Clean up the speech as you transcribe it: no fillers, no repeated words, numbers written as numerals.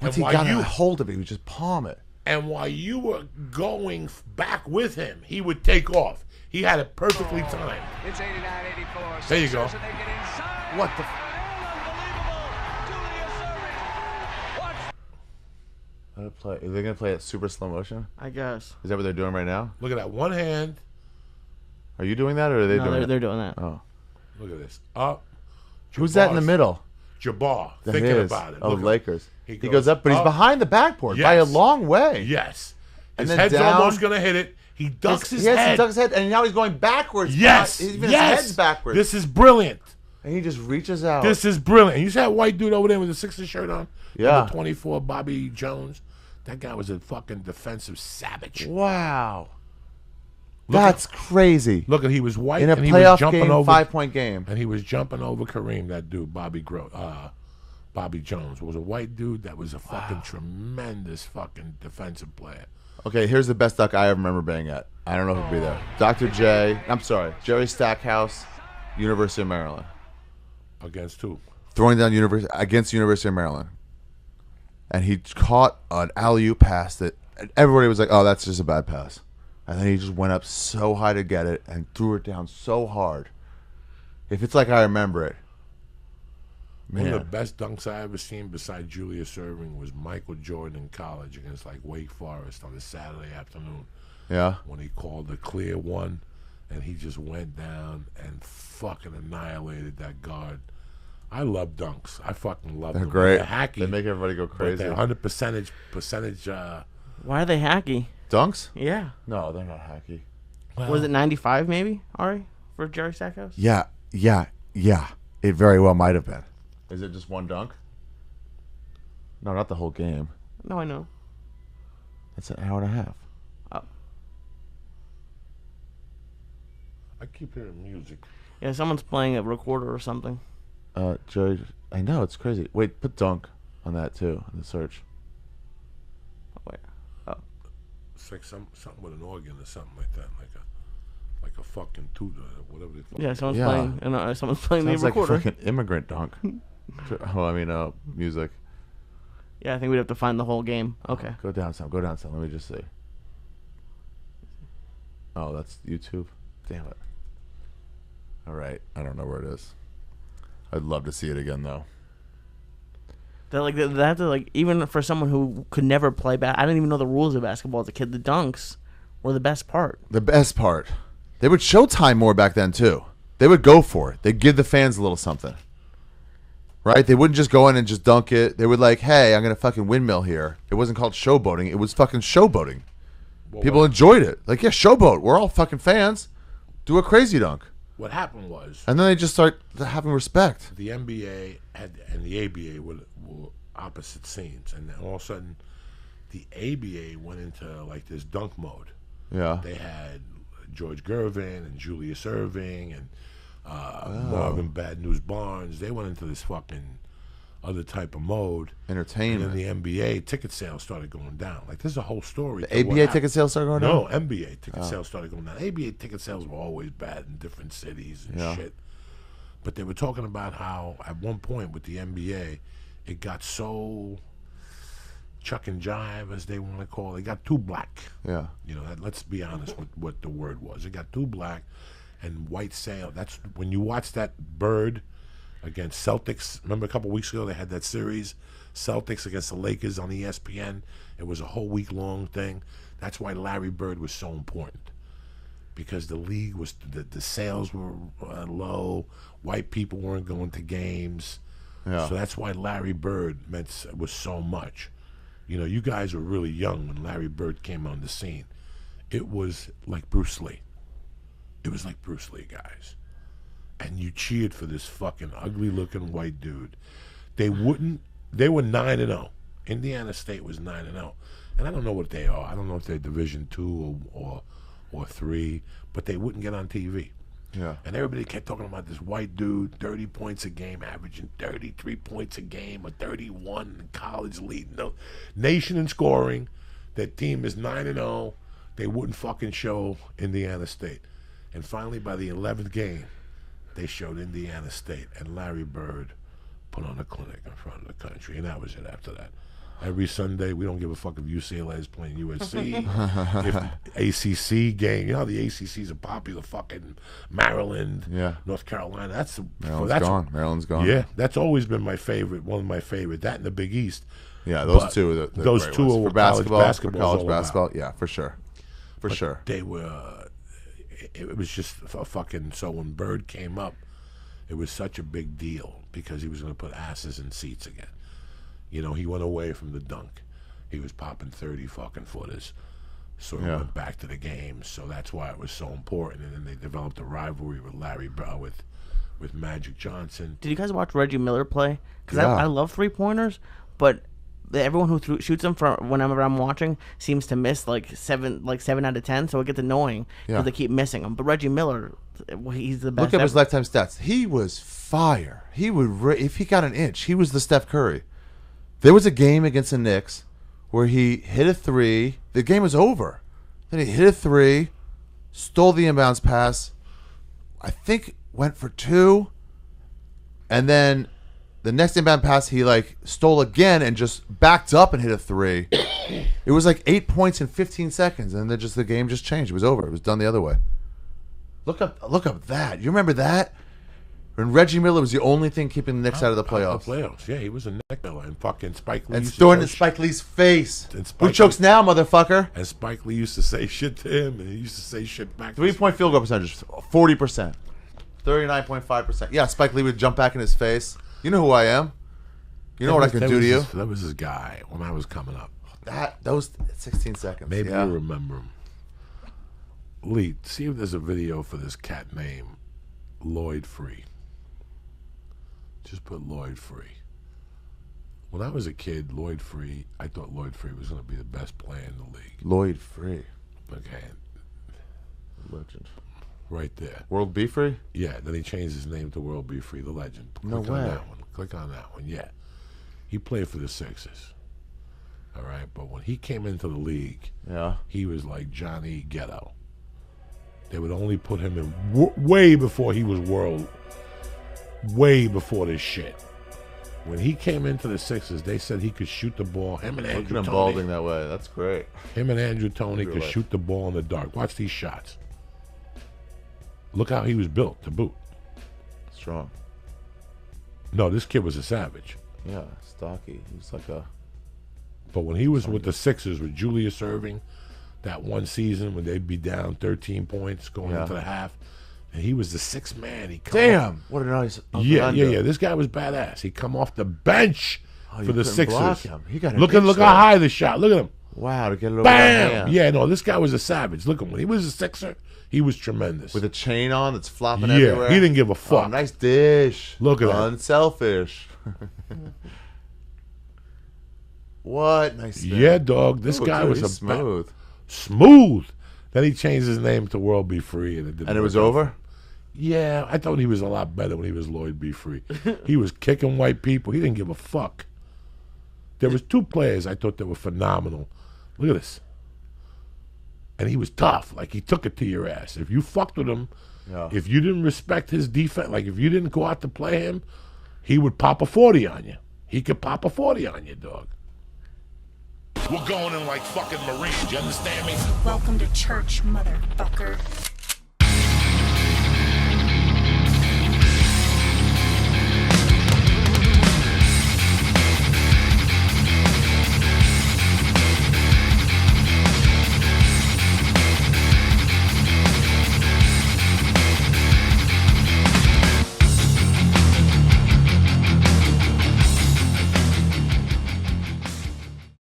Once he got a hold of it, he would just palm it. And while you were going back with him, he would take off. He had it perfectly timed. It's 89-84. There you go. What the? Are they gonna play it super slow motion? I guess. Is that what they're doing right now? Look at that one hand. Are you doing that, or are they doing it? They're doing that. Oh. Look at this. Up. Who's that in the middle? Jabbar. Thinking about it. Oh, Look Lakers. He goes up, but he's behind the backboard by a long way. Yes. And his then head's down. almost going to hit it. He ducks his head. Yes, he ducks his head, and now he's going backwards. Yes. Even his head's backwards. This is brilliant. And he just reaches out. This is brilliant. You see that white dude over there with the Sixers shirt on? Yeah. Number 24, Bobby Jones. That guy was a fucking defensive savage. Wow. That's crazy. Look, he was white in a and he was playoff jumping game, over 5-point game, and he was jumping over Kareem. That dude, Bobby Jones, was a white dude that was a fucking tremendous fucking defensive player. Okay, here's the best duck I ever remember being at. I don't know who'd be there. Dr. J. I'm sorry, Jerry Stackhouse, University of Maryland. Against who? Throwing down against University of Maryland, and he caught an alley-oop pass that everybody was like, "Oh, that's just a bad pass." And then he just went up so high to get it and threw it down so hard. If it's like I remember it. Man. One of the best dunks I ever seen besides Julius Erving was Michael Jordan in college against like Wake Forest on a Saturday afternoon. Yeah. When he called the clear one and he just went down and fucking annihilated that guard. I love dunks. I fucking love them. They're great. They're hacky. They make everybody go crazy. They're 100% percentage. Why are they hacky? Dunks? Yeah. No, they're not hacky. Well, was it 95 maybe, Ari, for Jerry Stackhouse? Yeah. It very well might have been. Is it just one dunk? No, not the whole game. No, I know. That's an hour and a half. Oh. I keep hearing music. Yeah, someone's playing a recorder or something. Jerry, I know, it's crazy. Wait, put dunk on that too, in the search. Wait. Oh. It's like something with an organ or something like that, like a fucking tutor or whatever they fucking. Yeah, someone's playing Sounds the recorder. like a fucking immigrant dunk. Music. Yeah, I think we'd have to find the whole game. Okay. Go down some. Let me just see. Oh, that's YouTube? Damn it. All right. I don't know where it is. I'd love to see it again, though. They have to, even for someone who could never play I didn't even know the rules of basketball as a kid. The dunks were the best part. The best part. They would showtime more back then, too. They would go for it. They'd give the fans a little something. Right? They wouldn't just go in and just dunk it. They would hey, I'm going to fucking windmill here. It wasn't called showboating. It was fucking showboating. Well, people enjoyed it. Yeah, showboat. We're all fucking fans. Do a crazy dunk. What happened was... And then they just start having respect. The NBA and the ABA were opposite scenes. And then all of a sudden, the ABA went into, this dunk mode. Yeah. They had George Gervin and Julius Erving and Marvin Bad News Barnes. They went into this fucking other type of mode. Entertainment. And then the NBA ticket sales started going down. There's a whole story. The ABA ticket sales started going down? No, NBA ticket sales started going down. ABA ticket sales were always bad in different cities and shit. But they were talking about how at one point with the NBA, it got so chuck and jive, as they want to call it. It got too black. Yeah. Let's be honest with what the word was. It got too black and white sale. That's when you watch that Bird against Celtics. Remember a couple weeks ago they had that series, Celtics against the Lakers on ESPN. It was a whole week-long thing. That's why Larry Bird was so important, because the league was the sales were low. White people weren't going to games. Yeah. So that's why Larry Bird was so much. You guys were really young when Larry Bird came on the scene. It was like Bruce Lee. It was like Bruce Lee, guys. And you cheered for this fucking ugly-looking white dude. They were 9-0. Indiana State was 9-0. And I don't know what they are. I don't know if they're Division II or 3, but they wouldn't get on TV. Yeah. And everybody kept talking about this white dude, 30 points a game, averaging 33 points a game, or 31 in college, leading the nation in scoring. Their team is 9-0. They wouldn't fucking show Indiana State. And finally, by the 11th game, they showed Indiana State, and Larry Bird put on a clinic in front of the country, and that was it after that. Every Sunday, we don't give a fuck if UCLA is playing USC. If ACC game, you know the ACC's a popular fucking Maryland, North Carolina. Maryland's gone. Yeah, that's always been my favorite. One of my favorite. That and the Big East. Yeah, those two. Are those great two ones. are for basketball. For college all basketball. about. Yeah, for sure. For sure. They were. It was just a fucking. So when Bird came up, it was such a big deal because he was going to put asses in seats again. You know, he went away from the dunk. He was popping 30 fucking footers. So he went back to the game. So that's why it was so important. And then they developed a rivalry with Larry Brown, with Magic Johnson. Did you guys watch Reggie Miller play? Because I love 3-pointers, but everyone who shoots them from whenever I'm watching seems to miss like 7 out of 10. So it gets annoying because they keep missing them. But Reggie Miller, he's the best. Look at his lifetime stats. He was fire. He would if he got an inch, he was the Steph Curry. There was a game against the Knicks where he hit a 3. The game was over. Then he hit a 3, stole the inbounds pass. I think went for 2, and then the next inbound pass he stole again and just backed up and hit a 3. It was like 8 points in 15 seconds, and then the game just changed. It was over. It was done the other way. Look up that. You remember that? When Reggie Miller was the only thing keeping the Knicks out of the playoffs. Yeah, he was a Knick Miller, and fucking Spike Lee. And throwing in Spike Lee's face. Who chokes now, motherfucker? And Spike Lee used to say shit to him, and he used to say shit back. 3-point field goal percentage, 40%, 39.5%. Yeah, Spike Lee would jump back in his face. You know who I am. You know what I can do to you. That was his guy when I was coming up. Those 16 seconds. Maybe you remember him. Lee, see if there's a video for this cat named Lloyd Free. Just put Lloyd Free. When I was a kid, Lloyd Free, I thought Lloyd Free was going to be the best player in the league. Lloyd Free. Okay. Legend. Right there. World Be Free? Yeah, then he changed his name to World Be Free, the legend. No Click way. on that one. Click on that one, yeah. He played for the Sixers. All right, but when he came into the league, he was like Johnny Ghetto. They would only put him in way before he was way before this shit. When he came into the Sixers, they said he could shoot the ball. Him and Andrew Tony. Balding that way. That's great. Him and Andrew Tony could shoot the ball in the dark. Watch these shots. Look how he was built to boot. Strong. No, this kid was a savage. Yeah, stocky. He was like a... But when he was with the Sixers with Julius Erving, that one season when they'd be down 13 points going into the half, and he was the sixth man. What a nice... Yeah. This guy was badass. He come off the bench for the Sixers. He got look how high the shot. Look at him. Wow, to get it over Bam! Yeah, no, this guy was a savage. Look at him. When he was a Sixer, he was tremendous. With a chain on that's flopping everywhere. He didn't give a fuck. Oh, nice dish. Look at that. Unselfish. What? Nice thing. Yeah, dog. This guy was smooth. Smooth. Then he changed his name to World Be Free. And it was over? Yeah, I thought he was a lot better when he was Lloyd Be Free. He was kicking white people. He didn't give a fuck. There was 2 players I thought that were phenomenal. Look at this. And he was tough. Like, he took it to your ass. If you fucked with him, if you didn't respect his defense, like if you didn't go out to play him, he would pop a 40 on you. He could pop a 40 on you, dog. We're going in like fucking Marines. You understand me? Welcome to church, motherfucker.